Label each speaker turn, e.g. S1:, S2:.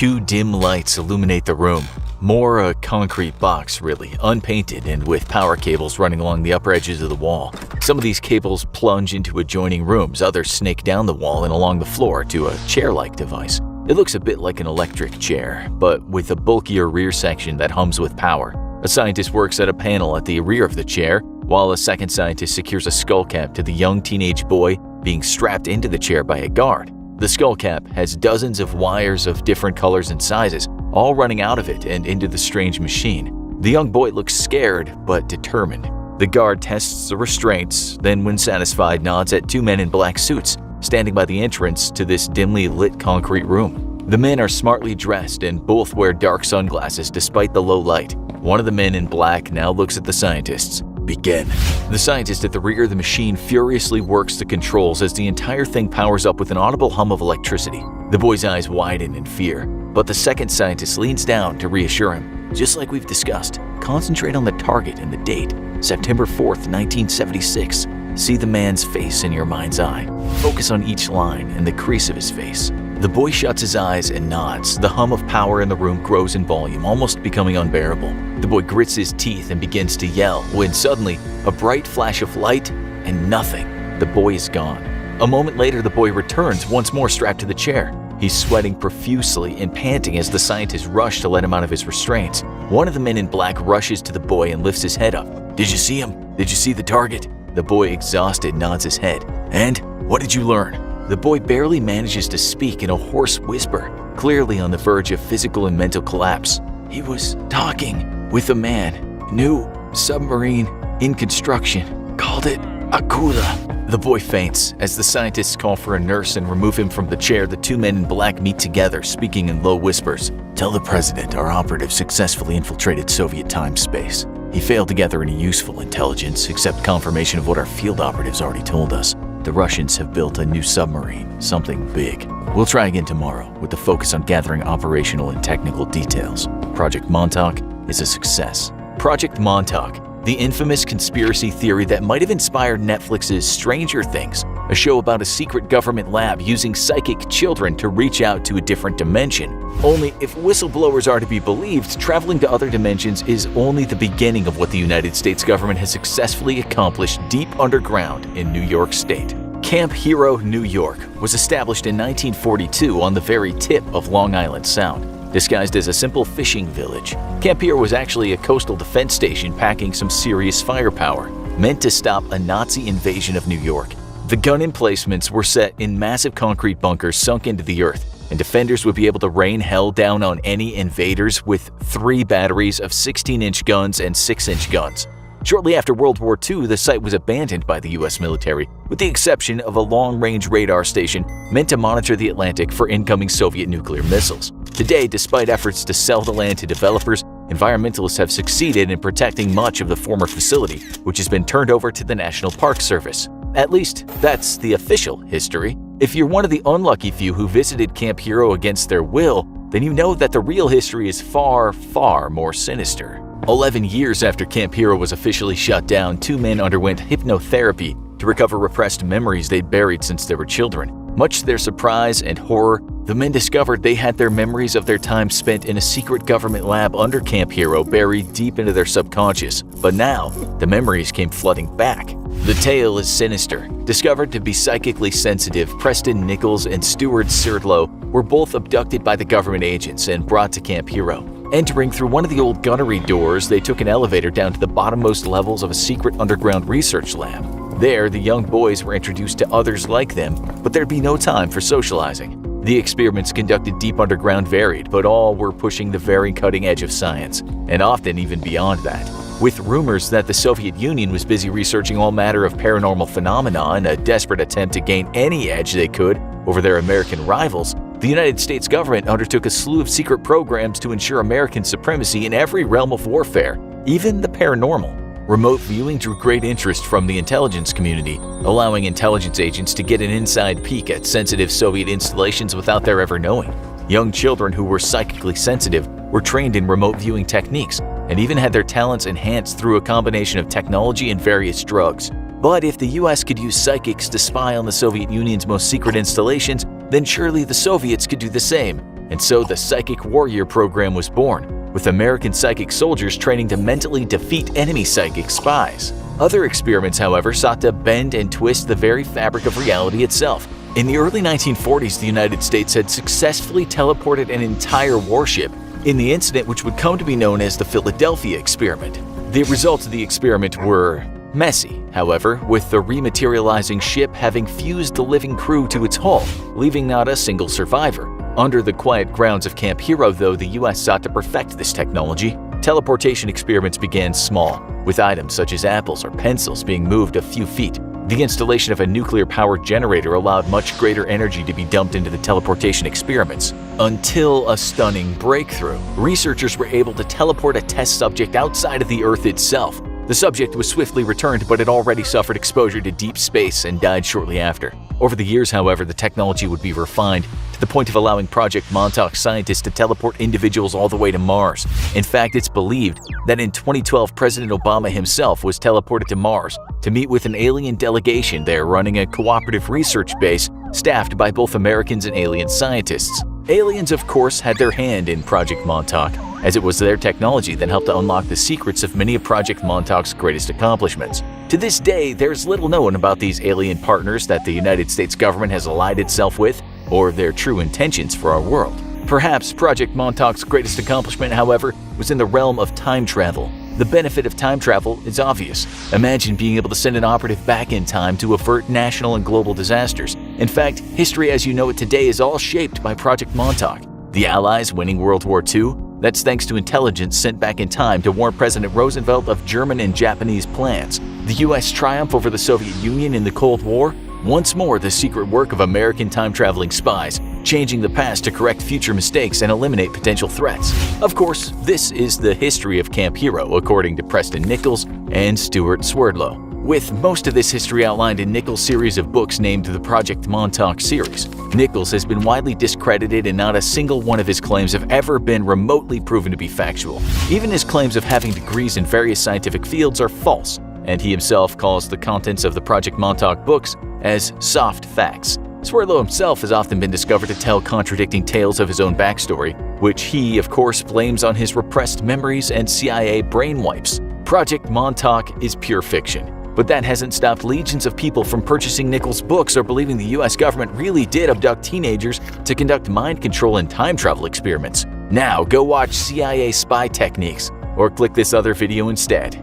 S1: Two dim lights illuminate the room. More a concrete box, really, unpainted and with power cables running along the upper edges of the wall. Some of these cables plunge into adjoining rooms, others snake down the wall and along the floor to a chair-like device. It looks a bit like an electric chair, but with a bulkier rear section that hums with power. A scientist works at a panel at the rear of the chair, while a second scientist secures a skull cap to the young teenage boy being strapped into the chair by a guard. The skull cap has dozens of wires of different colors and sizes, all running out of it and into the strange machine. The young boy looks scared but determined. The guard tests the restraints, then when satisfied nods at two men in black suits, standing by the entrance to this dimly lit concrete room. The men are smartly dressed and both wear dark sunglasses despite the low light. One of the men in black now looks at the scientists. Begin. The scientist at the rear of the machine furiously works the controls as the entire thing powers up with an audible hum of electricity. The boy's eyes widen in fear, but the second scientist leans down to reassure him. Just like we've discussed, concentrate on the target and the date, September 4th, 1976. See the man's face in your mind's eye. Focus on each line and the crease of his face. The boy shuts his eyes and nods. The hum of power in the room grows in volume, almost becoming unbearable. The boy grits his teeth and begins to yell, when suddenly, a bright flash of light and nothing. The boy is gone. A moment later, the boy returns, once more strapped to the chair. He's sweating profusely and panting as the scientists rush to let him out of his restraints. One of the men in black rushes to the boy and lifts his head up. Did you see him? Did you see the target? The boy, exhausted, nods his head. And what did you learn? The boy barely manages to speak in a hoarse whisper, clearly on the verge of physical and mental collapse. He was talking with a man. New submarine in construction. Called it Akula. The boy faints. As the scientists call for a nurse and remove him from the chair, the two men in black meet together, speaking in low whispers. Tell the president our operative successfully infiltrated Soviet time space. He failed to gather any useful intelligence, except confirmation of what our field operatives already told us. The Russians have built a new submarine, something big. We'll try again tomorrow, with the focus on gathering operational and technical details. Project Montauk is a success. Project Montauk, the infamous conspiracy theory that might have inspired Netflix's Stranger Things, a show about a secret government lab using psychic children to reach out to a different dimension. Only if whistleblowers are to be believed, traveling to other dimensions is only the beginning of what the United States government has successfully accomplished deep underground in New York State. Camp Hero, New York, was established in 1942 on the very tip of Long Island Sound. Disguised as a simple fishing village, Camp Hero was actually a coastal defense station packing some serious firepower, meant to stop a Nazi invasion of New York. The gun emplacements were set in massive concrete bunkers sunk into the earth, and defenders would be able to rain hell down on any invaders with 3 batteries of 16-inch guns and 6-inch guns. Shortly after World War II, the site was abandoned by the U.S. military, with the exception of a long-range radar station meant to monitor the Atlantic for incoming Soviet nuclear missiles. Today, despite efforts to sell the land to developers, environmentalists have succeeded in protecting much of the former facility, which has been turned over to the National Park Service. At least, that's the official history. If you're one of the unlucky few who visited Camp Hero against their will, then you know that the real history is far, far more sinister. 11 years after Camp Hero was officially shut down, 2 men underwent hypnotherapy to recover repressed memories they'd buried since they were children. Much to their surprise and horror, the men discovered they had their memories of their time spent in a secret government lab under Camp Hero buried deep into their subconscious. But now, the memories came flooding back. The tale is sinister. Discovered to be psychically sensitive, Preston Nichols and Stuart Sirdlow were both abducted by the government agents and brought to Camp Hero. Entering through one of the old gunnery doors, they took an elevator down to the bottommost levels of a secret underground research lab. There, the young boys were introduced to others like them, but there'd be no time for socializing. The experiments conducted deep underground varied, but all were pushing the very cutting edge of science, and often even beyond that. With rumors that the Soviet Union was busy researching all manner of paranormal phenomena in a desperate attempt to gain any edge they could over their American rivals, the United States government undertook a slew of secret programs to ensure American supremacy in every realm of warfare, even the paranormal. Remote viewing drew great interest from the intelligence community, allowing intelligence agents to get an inside peek at sensitive Soviet installations without their ever knowing. Young children who were psychically sensitive were trained in remote viewing techniques and even had their talents enhanced through a combination of technology and various drugs. But if the US could use psychics to spy on the Soviet Union's most secret installations, then surely the Soviets could do the same. and so the Psychic Warrior program was born, with American psychic soldiers training to mentally defeat enemy psychic spies. Other experiments, however, sought to bend and twist the very fabric of reality itself. In the early 1940s, the United States had successfully teleported an entire warship in the incident which would come to be known as the Philadelphia experiment. The results of the experiment were messy, however, with the rematerializing ship having fused the living crew to its hull, leaving not a single survivor. Under the quiet grounds of Camp Hero, though, the US sought to perfect this technology. Teleportation experiments began small, with items such as apples or pencils being moved a few feet. The installation of a nuclear-powered generator allowed much greater energy to be dumped into the teleportation experiments. Until a stunning breakthrough. Researchers were able to teleport a test subject outside of the Earth itself. The subject was swiftly returned, but had already suffered exposure to deep space and died shortly after. Over the years, however, the technology would be refined to the point of allowing Project Montauk scientists to teleport individuals all the way to Mars. In fact, it's believed that in 2012, President Obama himself was teleported to Mars to meet with an alien delegation there running a cooperative research base staffed by both Americans and alien scientists. Aliens, of course, had their hand in Project Montauk, as it was their technology that helped to unlock the secrets of many of Project Montauk's greatest accomplishments. To this day, there's little known about these alien partners that the United States government has allied itself with, or their true intentions for our world. Perhaps Project Montauk's greatest accomplishment, however, was in the realm of time travel. The benefit of time travel is obvious. Imagine being able to send an operative back in time to avert national and global disasters. In fact, history as you know it today is all shaped by Project Montauk. The Allies winning World War II? That's thanks to intelligence sent back in time to warn President Roosevelt of German and Japanese plans. The US triumph over the Soviet Union in the Cold War? Once more, the secret work of American time-traveling spies, changing the past to correct future mistakes and eliminate potential threats. Of course, this is the history of Camp Hero, according to Preston Nichols and Stuart Swerdlow, with most of this history outlined in Nichols' series of books named the Project Montauk series. Nichols has been widely discredited, and not a single one of his claims have ever been remotely proven to be factual. Even his claims of having degrees in various scientific fields are false, and he himself calls the contents of the Project Montauk books as soft facts. Swerdlow himself has often been discovered to tell contradicting tales of his own backstory, which he, of course, blames on his repressed memories and CIA brain wipes. Project Montauk is pure fiction, but that hasn't stopped legions of people from purchasing Nichols' books or believing the US government really did abduct teenagers to conduct mind control and time travel experiments. Now go watch CIA spy techniques, or click this other video instead.